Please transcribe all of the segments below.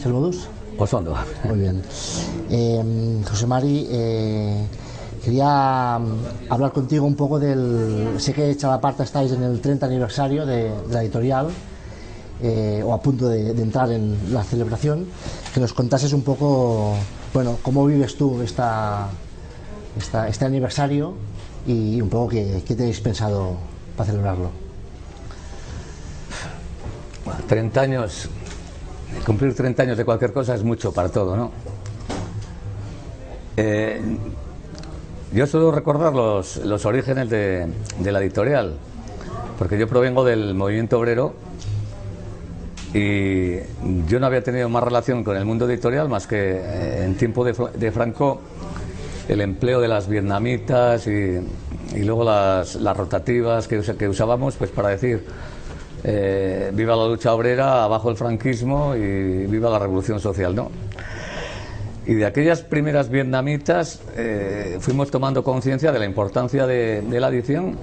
Ángel Modús? Osondo. Muy bien. José Mari, quería hablar contigo un poco del... Sé que Chalaparta estáis en el 30 aniversario de la editorial, o a punto de entrar en la celebración, que nos contases un poco, bueno, cómo vives tú este aniversario y un poco qué tenéis pensado para celebrarlo. 30 años, cumplir 30 años de cualquier cosa es mucho para todo, ¿no? Yo suelo recordar los orígenes de la editorial, porque yo provengo del movimiento obrero y yo no había tenido más relación con el mundo editorial más que en tiempo de Franco el empleo de las vietnamitas y luego las rotativas que usábamos pues para decir viva la lucha obrera, abajo el franquismo y viva la revolución social, ¿no? Y de aquellas primeras vietnamitas fuimos tomando conciencia de la importancia de la edición.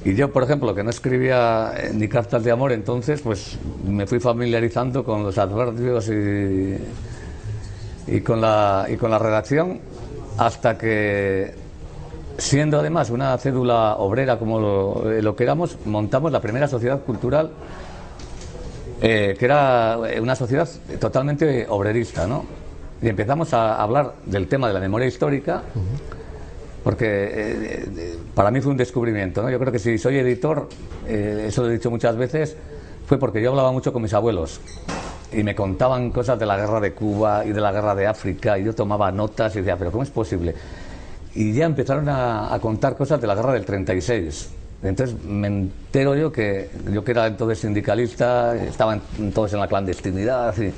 Y yo, por ejemplo, que no escribía ni cartas de amor entonces, pues me fui familiarizando con los adverbios y con la redacción, hasta que, siendo además una cédula obrera como lo que éramos, montamos la primera sociedad cultural, que era una sociedad totalmente obrerista, ¿no? Y empezamos a hablar del tema de la memoria histórica, porque para mí fue un descubrimiento, ¿no? Yo creo que si soy editor, eso lo he dicho muchas veces, fue porque yo hablaba mucho con mis abuelos y me contaban cosas de la guerra de Cuba y de la guerra de África, y yo tomaba notas y decía, pero ¿cómo es posible? Y ya empezaron a contar cosas de la guerra del 36. Entonces me entero yo que era entonces sindicalista, estaban todos en la clandestinidad, y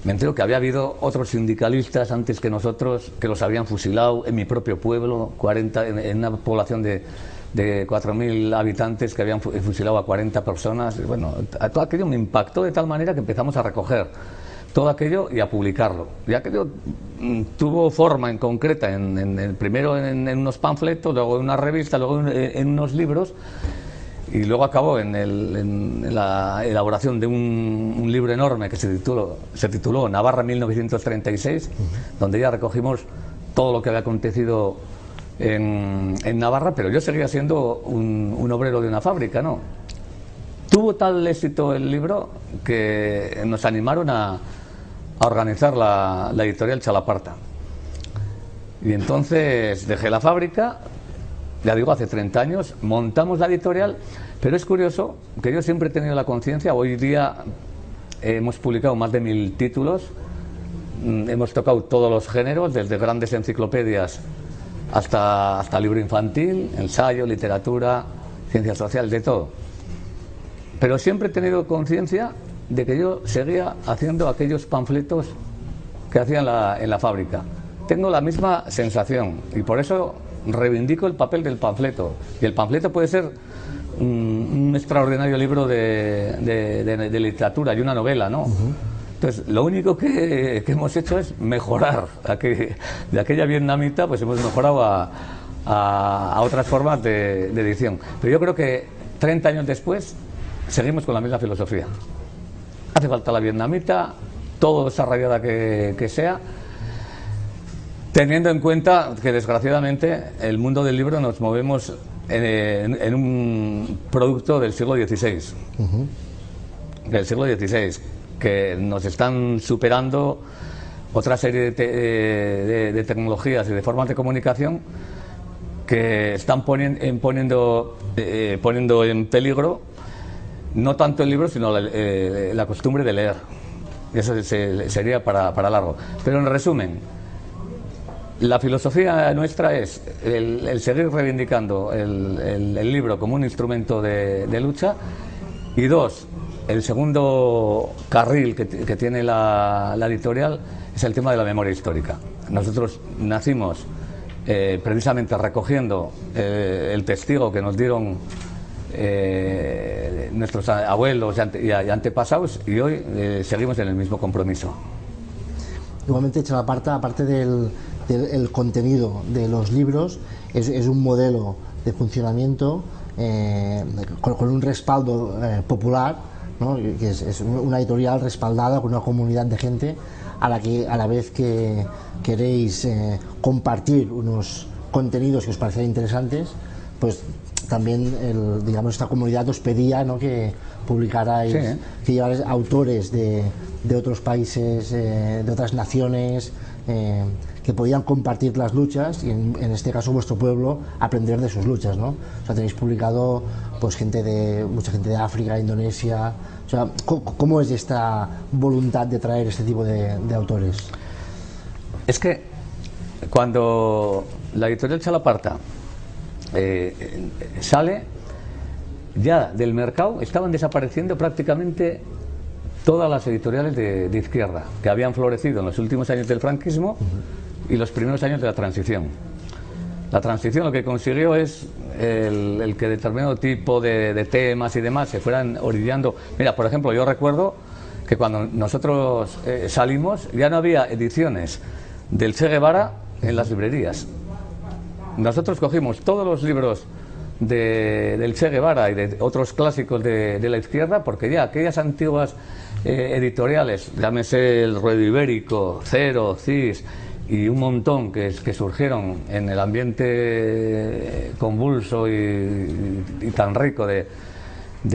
me entero que había habido otros sindicalistas antes que nosotros que los habían fusilado en mi propio pueblo, en una población de 4.000 habitantes, que habían fusilado a 40 personas. Y bueno, todo aquello me impactó de tal manera que empezamos a recoger todo aquello y a publicarlo. Y aquello tuvo forma en concreta, primero en unos panfletos, luego en una revista, luego en unos libros, y luego acabó en la elaboración de un libro enorme que se tituló Navarra 1936, donde ya recogimos todo lo que había acontecido en Navarra, pero yo seguía siendo un obrero de una fábrica, ¿no? Tuvo tal éxito el libro que nos animaron a organizar la editorial Chalaparta. Y entonces dejé la fábrica, ya digo, hace 30 años, montamos la editorial, pero es curioso que yo siempre he tenido la conciencia. Hoy día hemos publicado más de 1000 títulos, hemos tocado todos los géneros, desde grandes enciclopedias hasta libro infantil, ensayo, literatura, ciencias sociales, de todo. Pero siempre he tenido conciencia de que yo seguía haciendo aquellos panfletos que hacía en la fábrica. Tengo la misma sensación y por eso reivindico el papel del panfleto. Y el panfleto puede ser un extraordinario libro de literatura y una novela, ¿no? Entonces, lo único que hemos hecho es mejorar. De aquella vietnamita, pues hemos mejorado a otras formas de edición. Pero yo creo que 30 años después seguimos con la misma filosofía. Hace falta la vietnamita, todo desarrollada que sea, teniendo en cuenta que desgraciadamente el mundo del libro nos movemos en un producto del siglo XVI, del siglo XVI, que nos están superando otra serie de tecnologías y de formas de comunicación que están poniendo en peligro no tanto el libro, sino la costumbre de leer. Eso sería para largo. Pero en resumen, la filosofía nuestra es el seguir reivindicando el libro como un instrumento de lucha, y dos, el segundo carril que tiene la editorial es el tema de la memoria histórica. Nosotros nacimos precisamente recogiendo el testigo que nos dieron nuestros abuelos y antepasados, y hoy seguimos en el mismo compromiso. Igualmente, Chalaparta, aparte del contenido de los libros, es un modelo de funcionamiento con un respaldo popular ¿no? Que es una editorial respaldada con una comunidad de gente a la vez que queréis compartir unos contenidos que os parecen interesantes, pues también digamos esta comunidad os pedía, ¿no?, que publicarais, sí, que llevarais autores de otros países, de otras naciones, que podían compartir las luchas y en este caso vuestro pueblo aprender de sus luchas, ¿no? O sea, tenéis publicado pues mucha gente de África, Indonesia. O sea, ¿cómo es esta voluntad de traer este tipo de autores? Es que cuando la editorial Chalaparta sale, ya del mercado estaban desapareciendo prácticamente todas las editoriales de izquierda que habían florecido en los últimos años del franquismo y los primeros años de la transición. La transición lo que consiguió es el que determinado tipo de temas y demás se fueran orillando. Mira, por ejemplo, yo recuerdo que cuando nosotros salimos ya no había ediciones del Che Guevara en las librerías. Nosotros cogimos todos los libros del Che Guevara y de otros clásicos de la izquierda, porque ya aquellas antiguas editoriales, llámese el Ruedo Ibérico, Cero, CIS y un montón que surgieron en el ambiente convulso y tan rico de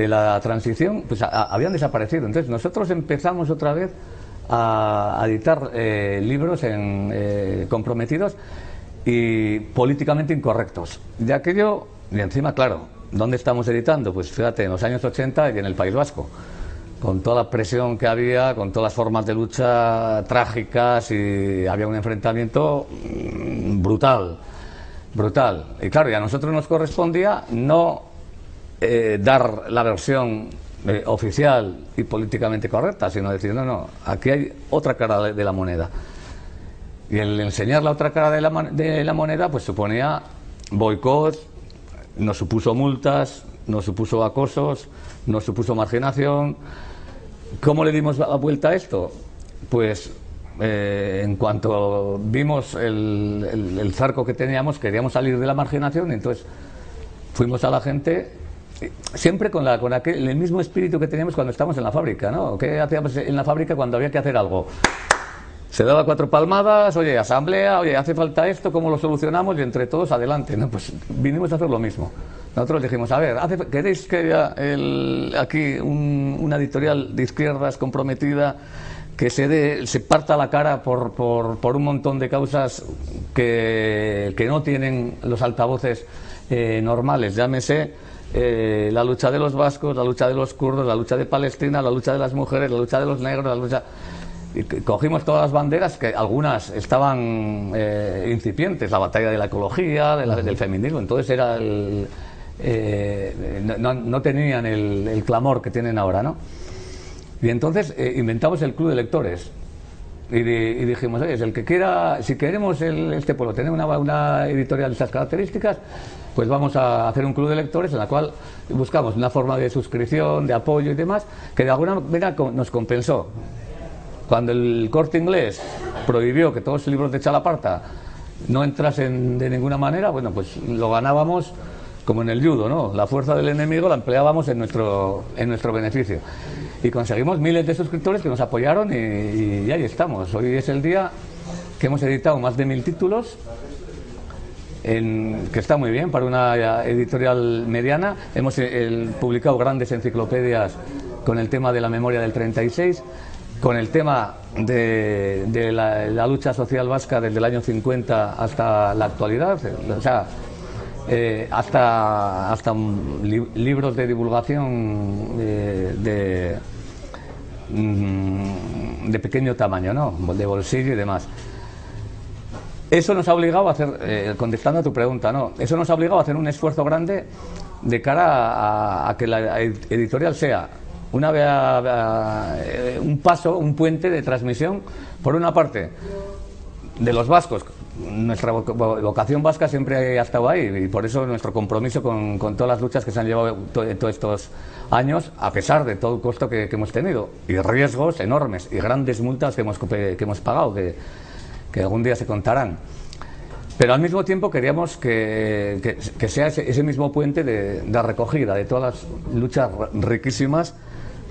la transición, pues habían desaparecido. Entonces nosotros empezamos otra vez a editar libros comprometidos y políticamente incorrectos. De aquello, y encima, claro, ¿dónde estamos editando? Pues fíjate, en los años 80 y en el País Vasco, con toda la presión que había, con todas las formas de lucha trágicas, y había un enfrentamiento brutal. Y claro, y a nosotros nos correspondía no dar la versión oficial y políticamente correcta, sino decir, no, aquí hay otra cara de la moneda. Y el enseñar la otra cara de la moneda pues suponía boicot, nos supuso multas, nos supuso acosos, nos supuso marginación. ¿Cómo le dimos la vuelta a esto? Pues en cuanto vimos el zarco que teníamos, queríamos salir de la marginación, y entonces fuimos a la gente, siempre con el mismo espíritu que teníamos cuando estábamos en la fábrica, ¿no? ¿Qué hacíamos en la fábrica cuando había que hacer algo? Se daba 4 palmadas, oye, asamblea, oye, hace falta esto, ¿cómo lo solucionamos? Y entre todos adelante, ¿no? Pues vinimos a hacer lo mismo. Nosotros dijimos, a ver, ¿queréis que haya aquí una editorial de izquierdas comprometida, que se parta la cara por un montón de causas que no tienen los altavoces normales? Llámese la lucha de los vascos, la lucha de los kurdos, la lucha de Palestina, la lucha de las mujeres, la lucha de los negros, la lucha... Y cogimos todas las banderas, que algunas estaban incipientes, la batalla de la ecología, del feminismo, entonces era no tenían el clamor que tienen ahora, ¿no? Y entonces inventamos el Club de Lectores y dijimos, oye, el que quiera, si queremos este pueblo tener una editorial de estas características, pues vamos a hacer un club de lectores en la cual buscamos una forma de suscripción, de apoyo y demás, que de alguna manera nos compensó. Cuando el Corte Inglés prohibió que todos los libros de Chalaparta no entrasen de ninguna manera, bueno, pues lo ganábamos como en el judo, ¿no? La fuerza del enemigo la empleábamos en nuestro beneficio. Y conseguimos miles de suscriptores que nos apoyaron y ahí estamos. Hoy es el día que hemos editado más de 1000 títulos, que está muy bien para una editorial mediana. Hemos publicado grandes enciclopedias con el tema de la memoria del 36, con el tema de la lucha social vasca desde el año 50 hasta la actualidad, o sea, hasta libros de divulgación de pequeño tamaño, ¿no? De bolsillo y demás. Eso nos ha obligado a hacer, contestando a tu pregunta, ¿no? Eso nos ha obligado a hacer un esfuerzo grande de cara a que la editorial sea un paso, un puente de transmisión, por una parte, de los vascos. Nuestra vocación vasca siempre ha estado ahí, y por eso nuestro compromiso con todas las luchas que se han llevado todos estos años, a pesar de todo el costo que hemos tenido, y riesgos enormes, y grandes multas que hemos pagado, que algún día se contarán. Pero al mismo tiempo queríamos que sea ese mismo puente de recogida de todas las luchas riquísimas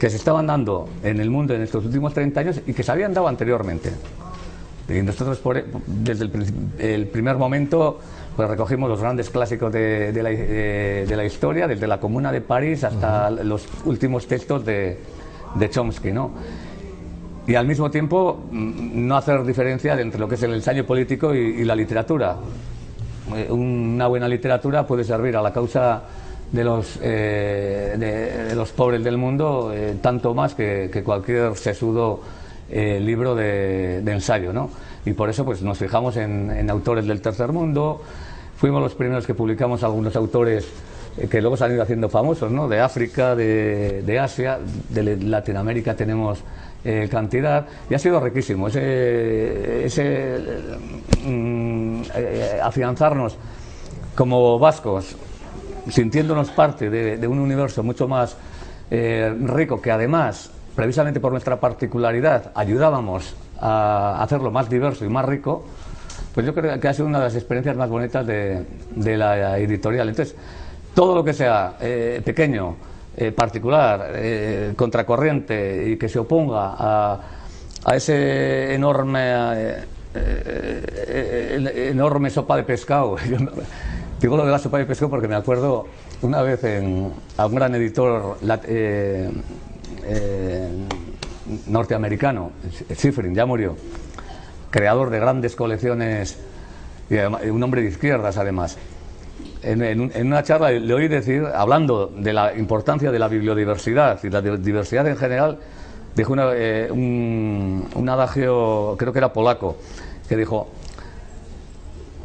que se estaban dando en el mundo en estos últimos 30 años y que se habían dado anteriormente. Y nosotros desde el primer momento pues recogimos los grandes clásicos de la historia, desde la Comuna de París hasta los últimos textos de Chomsky, ¿no? Y al mismo tiempo no hacer diferencia entre lo que es el ensayo político y la literatura. Una buena literatura puede servir a la causa de los pobres del mundo tanto más que cualquier sesudo libro de ensayo, ¿no? Y por eso pues nos fijamos en autores del tercer mundo. Fuimos los primeros que publicamos algunos autores que luego se han ido haciendo famosos, ¿no? De África, de Asia, de Latinoamérica tenemos cantidad, y ha sido riquísimo afianzarnos como vascos, sintiéndonos parte de un universo mucho más rico, que además, precisamente por nuestra particularidad, ayudábamos a hacerlo más diverso y más rico. Pues yo creo que ha sido una de las experiencias más bonitas de la editorial. Entonces, todo lo que sea pequeño, particular, contracorriente, y que se oponga a ese enorme sopa de pescado. Digo lo de la sopa de pescado porque me acuerdo una vez a un gran editor norteamericano, Schifrin, ya murió, creador de grandes colecciones y un hombre de izquierdas además. En una charla le oí decir, hablando de la importancia de la bibliodiversidad y la diversidad en general, dijo un adagio, creo que era polaco, que dijo: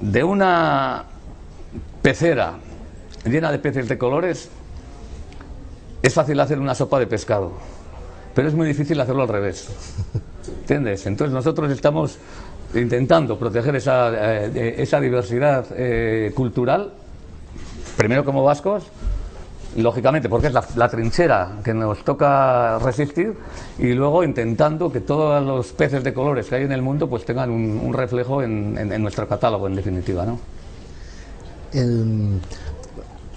de una pecera llena de peces de colores es fácil hacer una sopa de pescado, pero es muy difícil hacerlo al revés. ¿Entiendes? Entonces nosotros estamos intentando proteger esa diversidad cultural, primero como vascos, lógicamente porque es la trinchera que nos toca resistir, y luego intentando que todos los peces de colores que hay en el mundo pues tengan un reflejo en nuestro catálogo, en definitiva, ¿no?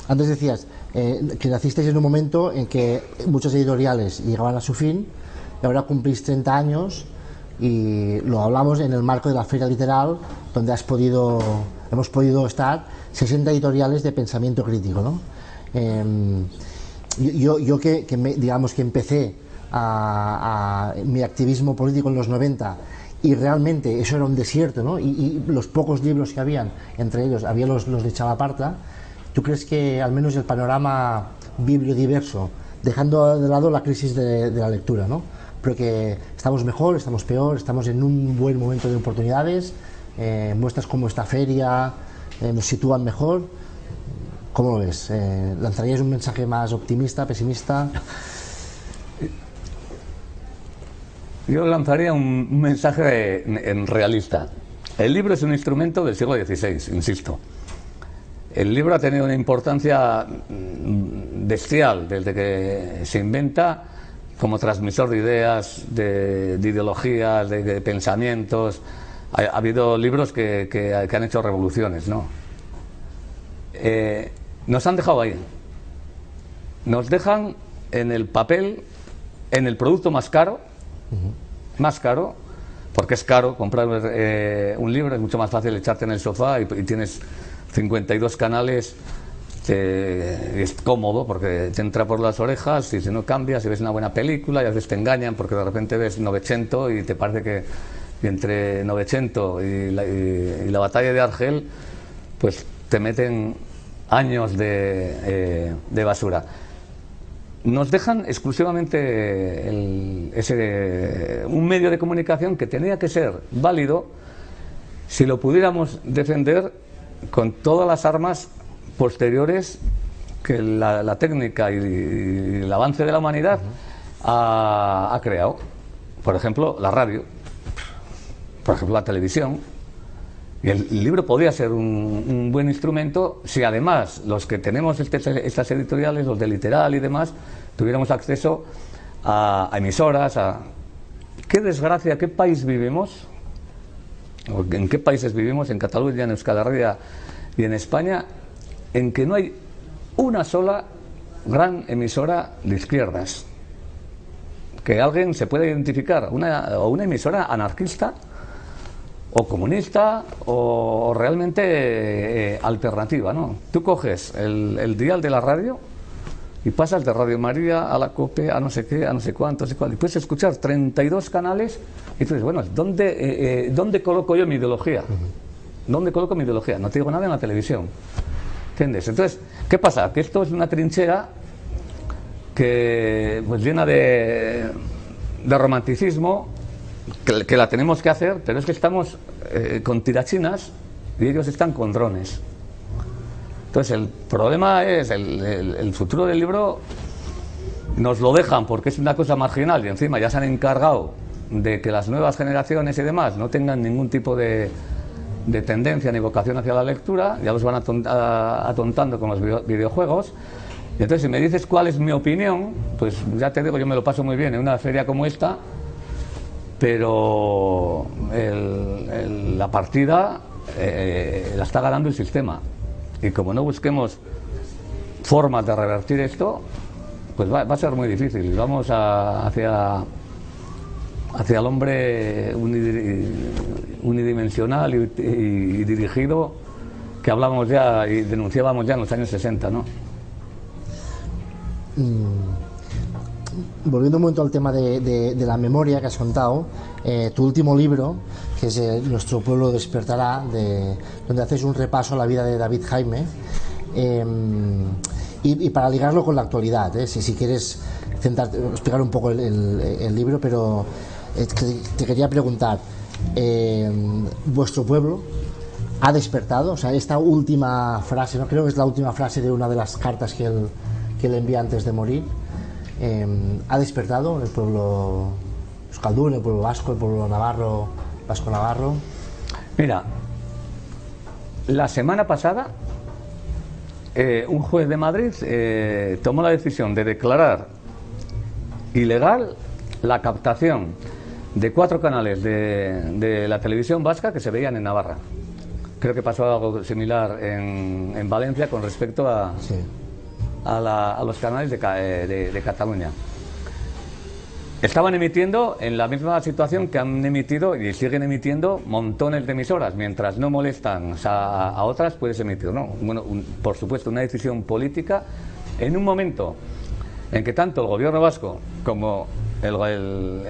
Antes decías que nacisteis en un momento en que muchos editoriales llegaban a su fin, y ahora cumplís 30 años, y lo hablamos en el marco de la Feria Literal, donde hemos podido estar 60 editoriales de pensamiento crítico, ¿no? Yo digamos que empecé mi activismo político en los 90, y realmente eso era un desierto, ¿no? Y los pocos libros que habían, entre ellos había los de Chalaparta. ¿Tú crees que al menos el panorama bibliodiverso, dejando de lado la crisis de la lectura, ¿no? Pero que estamos mejor, estamos peor, estamos en un buen momento de oportunidades? Muestras como esta feria nos sitúan mejor. ¿Cómo lo ves? ¿Lanzarías un mensaje más optimista, pesimista? Yo lanzaría un mensaje realista. El libro es un instrumento del siglo XVI, insisto. El libro ha tenido una importancia bestial desde que se inventa, como transmisor de ideas, de ideologías, de pensamientos. Ha habido libros que han hecho revoluciones, ¿no? Nos han dejado ahí. Nos dejan en el papel, en el producto más caro, porque es caro comprar un libro. Es mucho más fácil echarte en el sofá y tienes 52 canales, es cómodo porque te entra por las orejas, y si no cambias y ves una buena película, y a veces te engañan porque de repente ves Novecento y te parece que entre Novecento y la batalla de Argel pues te meten años de basura. Nos dejan exclusivamente un medio de comunicación que tenía que ser válido si lo pudiéramos defender con todas las armas posteriores que la técnica y el avance de la humanidad ha creado. Por ejemplo, la radio, por ejemplo, la televisión. Y el libro podría ser un buen instrumento si además los que tenemos estas editoriales, los de Literal y demás, tuviéramos acceso a emisoras. Qué desgracia, ¿qué país vivimos? ¿En qué países vivimos? En Cataluña, en Euskal Herria y en España, en que no hay una sola gran emisora de izquierdas. que alguien se pueda identificar una emisora anarquista o comunista o realmente alternativa, ¿no? Tú coges el dial de la radio y pasas de Radio María a la COPE, a no sé qué, a no sé cuánto, y puedes escuchar 32 canales y tú dices, bueno, ¿dónde coloco yo mi ideología? ¿Dónde coloco mi ideología? No te digo nada en la televisión, ¿entiendes? Entonces, ¿qué pasa? Que esto es una trinchera que pues llena de romanticismo, que la tenemos que hacer, pero es que estamos con tirachinas y ellos están con drones. Entonces el problema es el futuro del libro. Nos lo dejan porque es una cosa marginal y encima ya se han encargado de que las nuevas generaciones y demás no tengan ningún tipo de tendencia ni vocación hacia la lectura, ya los van atontando con los videojuegos. Y entonces si me dices cuál es mi opinión, pues ya te digo, yo me lo paso muy bien en una feria como esta, pero la partida la está ganando el sistema. Y como no busquemos formas de revertir esto, pues va a ser muy difícil. Vamos hacia el hombre unidimensional y dirigido que hablamos ya y denunciábamos ya en los años 60, ¿no? Volviendo un momento al tema de la memoria que has contado, tu último libro, que es Nuestro pueblo despertará, donde haces un repaso a la vida de David Jaime, y para ligarlo con la actualidad, si quieres explicar un poco el libro, pero te quería preguntar, ¿vuestro pueblo ha despertado? O sea, esta última frase, no creo que es la última frase de una de las cartas que él envía antes de morir, ha despertado el pueblo euskaldun, el pueblo vasco, el pueblo navarro, vasco-navarro. Mira, la semana pasada un juez de Madrid tomó la decisión de declarar ilegal la captación de 4 canales de la televisión vasca que se veían en Navarra. Creo que pasó algo similar en Valencia con respecto a, Sí. a los canales de Cataluña. Estaban emitiendo en la misma situación que han emitido y siguen emitiendo montones de emisoras. Mientras no molestan a otras, puedes emitir, ¿no? Bueno, por supuesto, una decisión política en un momento en que tanto el gobierno vasco como el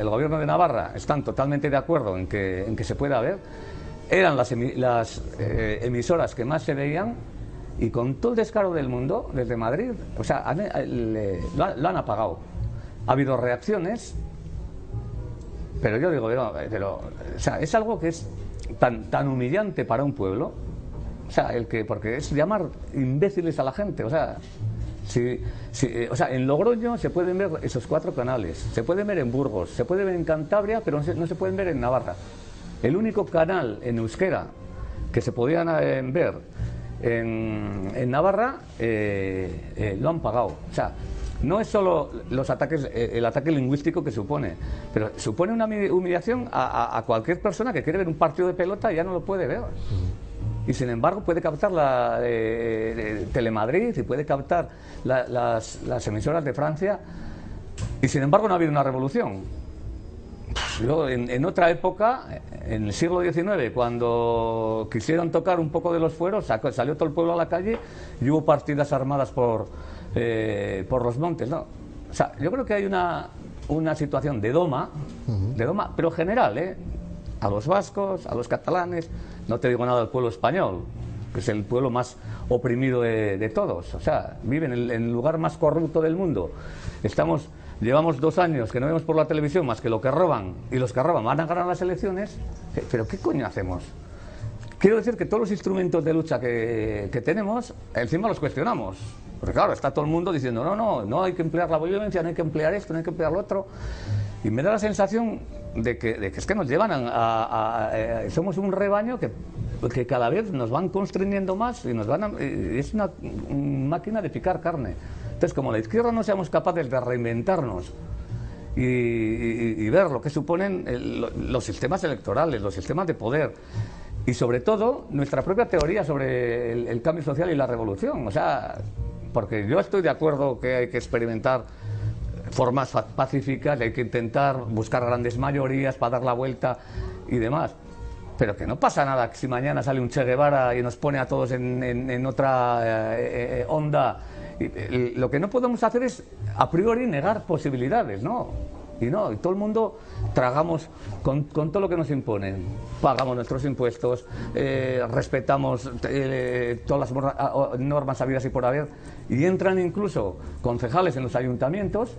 gobierno de Navarra están totalmente de acuerdo en que se pueda ver. Eran las emisoras que más se veían y con todo el descaro del mundo, desde Madrid, o sea, lo han apagado. Ha habido reacciones, pero yo digo, o sea, es algo que es tan humillante para un pueblo, o sea, porque es llamar imbéciles a la gente, o sea, o sea, en Logroño se pueden ver esos 4 canales, se pueden ver en Burgos, se puede ver en Cantabria, pero no se pueden ver en Navarra. El único canal en euskera que se podían ver en Navarra lo han pagado. O sea, no es solo los ataques, el ataque lingüístico que supone, pero supone una humillación a cualquier persona que quiere ver un partido de pelota y ya no lo puede ver. Y sin embargo puede captar la Telemadrid y puede captar las emisoras de Francia, y sin embargo no ha habido una revolución. Yo, en otra época, en el siglo XIX, cuando quisieron tocar un poco de los fueros, salió todo el pueblo a la calle y hubo partidas armadas por los montes, ¿no? O sea, yo creo que hay una situación de doma, pero general, a los vascos, a los catalanes, no te digo nada del pueblo español, que es el pueblo más oprimido de todos. O sea, viven en el lugar más corrupto del mundo. Llevamos 2 años que no vemos por la televisión más que lo que roban, y los que roban van a ganar las elecciones. ¿Pero qué coño hacemos? Quiero decir que todos los instrumentos de lucha que tenemos, encima los cuestionamos. Porque claro, está todo el mundo diciendo, no hay que emplear la violencia, no hay que emplear esto, no hay que emplear lo otro. Y me da la sensación de que es que nos llevan somos un rebaño que cada vez nos van constreñiendo más y es una máquina de picar carne. Entonces, como la izquierda no seamos capaces de reinventarnos y ver lo que suponen los sistemas electorales, los sistemas de poder, y sobre todo nuestra propia teoría sobre el cambio social y la revolución, o sea, porque yo estoy de acuerdo que hay que experimentar formas pacíficas, hay que intentar buscar grandes mayorías para dar la vuelta y demás. Pero que no pasa nada si mañana sale un Che Guevara y nos pone a todos en otra onda. Lo que no podemos hacer es a priori negar posibilidades, ¿no? Y todo el mundo tragamos con todo lo que nos imponen. Pagamos nuestros impuestos, respetamos todas las normas habidas y por haber, y entran incluso concejales en los ayuntamientos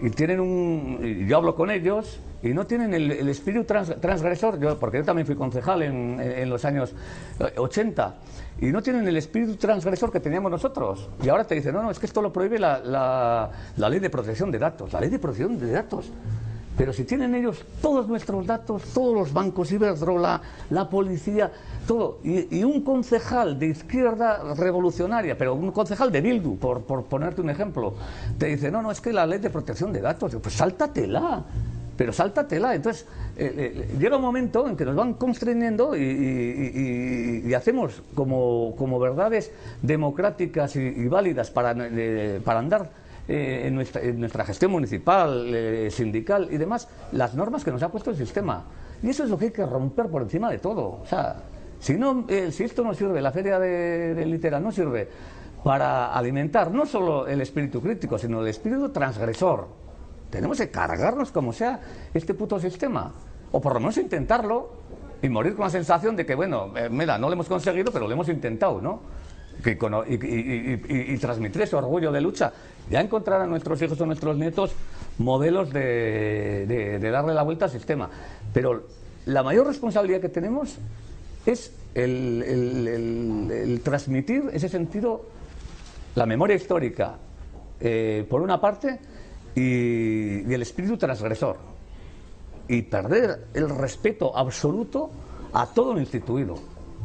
y tienen yo hablo con ellos y no tienen el espíritu transgresor, porque yo también fui concejal en los años 80, y no tienen el espíritu transgresor que teníamos nosotros. Y ahora te dicen, no, es que esto lo prohíbe la ley de protección de datos. La ley de protección de datos. Pero si tienen ellos todos nuestros datos, todos los bancos, Iberdrola, la policía, todo, y un concejal de izquierda revolucionaria, pero un concejal de Bildu, por ponerte un ejemplo, te dice, no, es que la ley de protección de datos, pues sáltatela. Pero sáltatela. Entonces, llega un momento en que nos van constreñiendo y hacemos como verdades democráticas y válidas para andar en nuestra gestión municipal, sindical y demás, las normas que nos ha puesto el sistema. Y eso es lo que hay que romper por encima de todo. O sea, si esto no sirve, la feria de Litera no sirve para alimentar no solo el espíritu crítico, sino el espíritu transgresor. Tenemos que cargarnos como sea este puto sistema, o por lo menos intentarlo y morir con la sensación de que, bueno, mira, no lo hemos conseguido, pero lo hemos intentado, ¿no? Y transmitir ese orgullo de lucha. Ya encontrar a nuestros hijos o nuestros nietos modelos de darle la vuelta al sistema. Pero la mayor responsabilidad que tenemos es el transmitir ese sentido, la memoria histórica, por una parte, y el espíritu transgresor, y perder el respeto absoluto a todo lo instituido.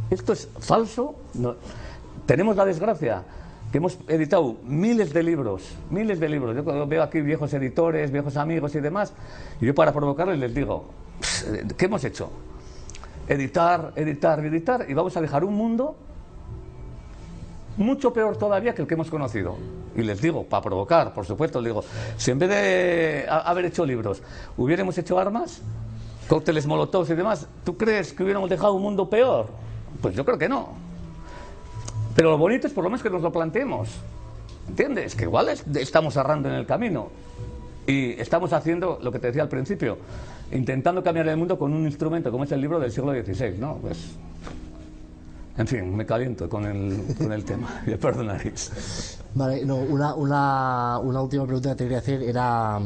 Esto es falso. Tenemos la desgracia que hemos editado miles de libros. Yo veo aquí viejos editores, viejos amigos y demás, y yo para provocarles les digo, ¿qué hemos hecho? Editar, y vamos a dejar un mundo mucho peor todavía que el que hemos conocido. Y les digo, para provocar, por supuesto, les digo, si en vez de haber hecho libros hubiéramos hecho armas, cócteles molotov y demás, ¿tú crees que hubiéramos dejado un mundo peor? Pues yo creo que no. Pero lo bonito es por lo menos que nos lo planteemos, ¿entiendes? Que igual estamos errando en el camino y estamos haciendo lo que te decía al principio, intentando cambiar el mundo con un instrumento como es el libro del siglo XVI, ¿no? Pues, en fin, me caliento con el tema, me perdonaréis. Vale, no, una última pregunta que te quería hacer era,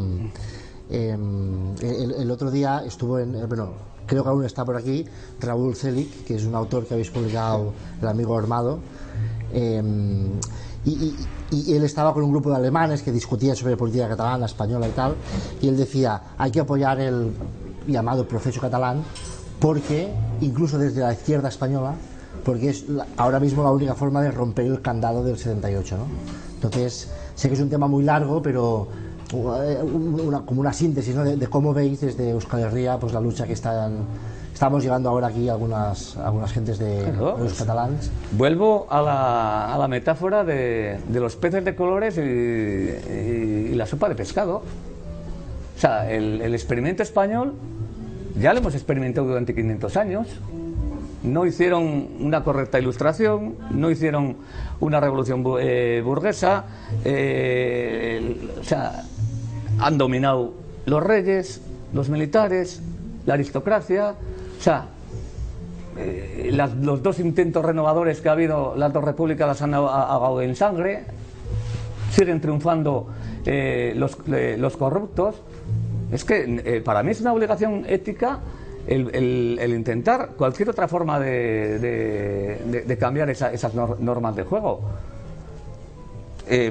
el otro día estuvo bueno, creo que aún está por aquí, Raúl Celic, que es un autor que habéis publicado, El amigo armado, y él estaba con un grupo de alemanes que discutían sobre política catalana, española y tal, y él decía, hay que apoyar el llamado proceso catalán, porque incluso desde la izquierda española, porque es ahora mismo la única forma de romper el candado del 78, ¿no? Entonces, sé que es un tema muy largo, pero como una síntesis, ¿no? de cómo veis desde Euskal Herria pues la lucha que estamos llevando ahora aquí algunas gentes de los catalanes. Vuelvo a la metáfora de los peces de colores y la sopa de pescado. O sea, el experimento español ya lo hemos experimentado durante 500 años. No hicieron una correcta ilustración, no hicieron una revolución burguesa, o sea, han dominado los reyes, los militares, la aristocracia, o sea, los dos intentos renovadores que ha habido, las dos repúblicas las han ahogado en sangre, siguen triunfando los corruptos. Es que para mí es una obligación ética el intentar cualquier otra forma de cambiar esas normas de juego.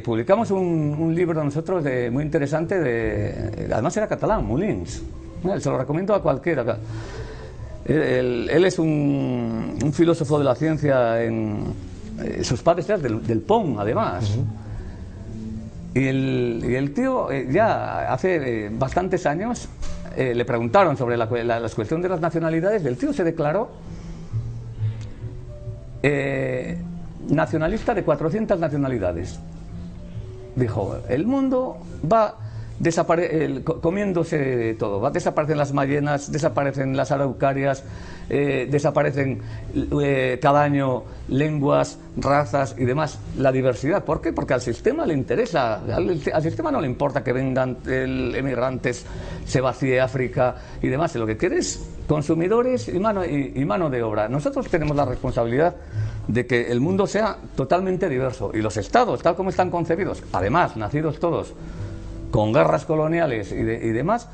Publicamos un libro nosotros muy interesante, además era catalán, Molins. Se lo recomiendo a cualquiera. Él es un filósofo de la ciencia, sus padres eran del PON, además. Y el tío, ya hace bastantes años, le preguntaron sobre la cuestión de las nacionalidades, y el tío se declaró nacionalista de 400 nacionalidades. Dijo, el mundo va comiéndose todo. Desaparecen las ballenas, desaparecen las araucarias, desaparecen cada año lenguas, razas y demás. La diversidad. ¿Por qué? Porque al sistema le interesa. Al sistema no le importa que vengan emigrantes, se vacíe África y demás. Lo que quiere es consumidores y mano de obra. Nosotros tenemos la responsabilidad de que el mundo sea totalmente diverso. Y los estados, tal como están concebidos, además, nacidos todos con guerras coloniales y demás,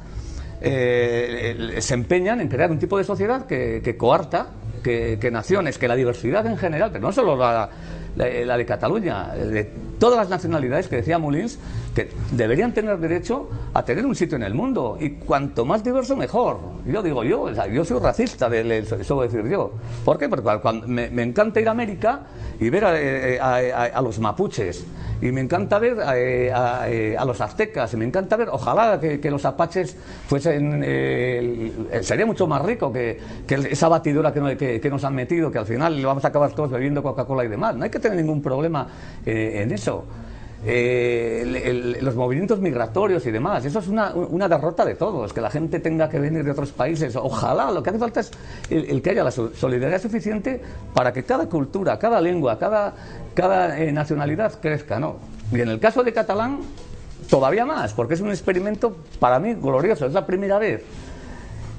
se empeñan en crear un tipo de sociedad que coarta que naciones, que la diversidad en general, pero no solo la de Cataluña, de todas las nacionalidades, que decía Molins, que deberían tener derecho a tener un sitio en el mundo, y cuanto más diverso mejor. Yo digo yo soy racista, eso voy a decir yo. ¿Por qué? Porque me encanta ir a América y ver a los mapuches, y me encanta ver a los aztecas, y me encanta ver, ojalá que los apaches fuesen, sería mucho más rico que esa batidora que nos han metido, que al final le vamos a acabar todos bebiendo Coca-Cola y demás. No hay que tener ningún problema en eso. Los movimientos migratorios y demás, eso es una derrota de todos, que la gente tenga que venir de otros países. Ojalá, lo que hace falta es el que haya la solidaridad suficiente para que cada cultura, cada lengua, cada nacionalidad crezca, ¿no? Y en el caso de catalán, todavía más, porque es un experimento para mí glorioso. Es la primera vez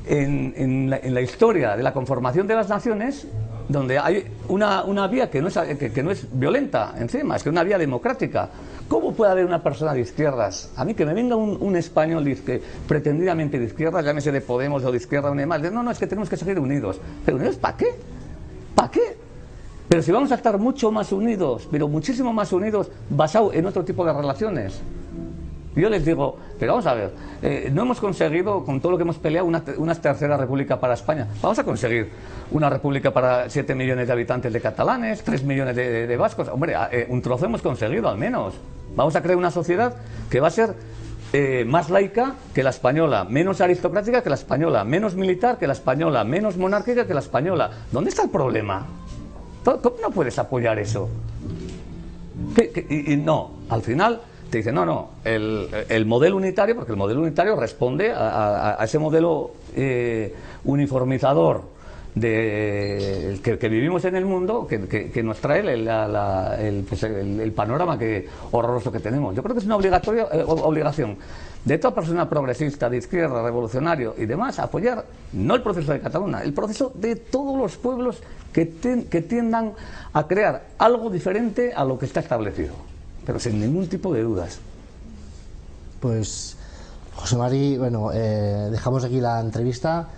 en la historia de la conformación de las naciones donde hay una vía que no es violenta, encima, es que una vía democrática. ¿Cómo puede haber una persona de izquierdas? A mí que me venga un español pretendidamente de izquierdas, llámese de Podemos o de Izquierda Unida, no, es que tenemos que seguir unidos. ¿Pero unidos para qué? ¿Para qué? Pero si vamos a estar mucho más unidos, pero muchísimo más unidos, basado en otro tipo de relaciones. Yo les digo, pero vamos a ver, no hemos conseguido, con todo lo que hemos peleado, una tercera república para España. Vamos a conseguir una república para 7 millones de habitantes de catalanes, 3 millones de vascos. Hombre, un trozo hemos conseguido al menos. Vamos a crear una sociedad que va a ser más laica que la española, menos aristocrática que la española, menos militar que la española, menos monárquica que la española. ¿Dónde está el problema? ¿Cómo no puedes apoyar eso? Y no, al final te dicen, no, el modelo unitario, porque el modelo unitario responde a ese modelo uniformizador que vivimos en el mundo, que nos trae el panorama horroroso que tenemos. Yo creo que es una obligación de toda persona progresista, de izquierda, revolucionario y demás, apoyar no el proceso de Cataluña, el proceso de todos los pueblos que tiendan a crear algo diferente a lo que está establecido, pero sin ningún tipo de dudas. Pues, José Mari, bueno, dejamos aquí la entrevista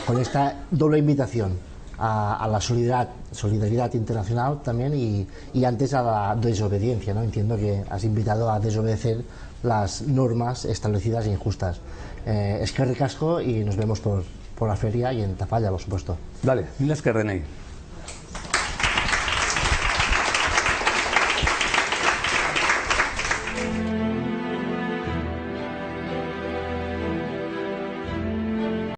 con esta doble invitación a la solidaridad internacional también y antes a la desobediencia, ¿no? Entiendo que has invitado a desobedecer las normas establecidas e injustas. Eskerrik asko y nos vemos por la feria y en Tafalla, por supuesto. Dale, mil eskerrenei.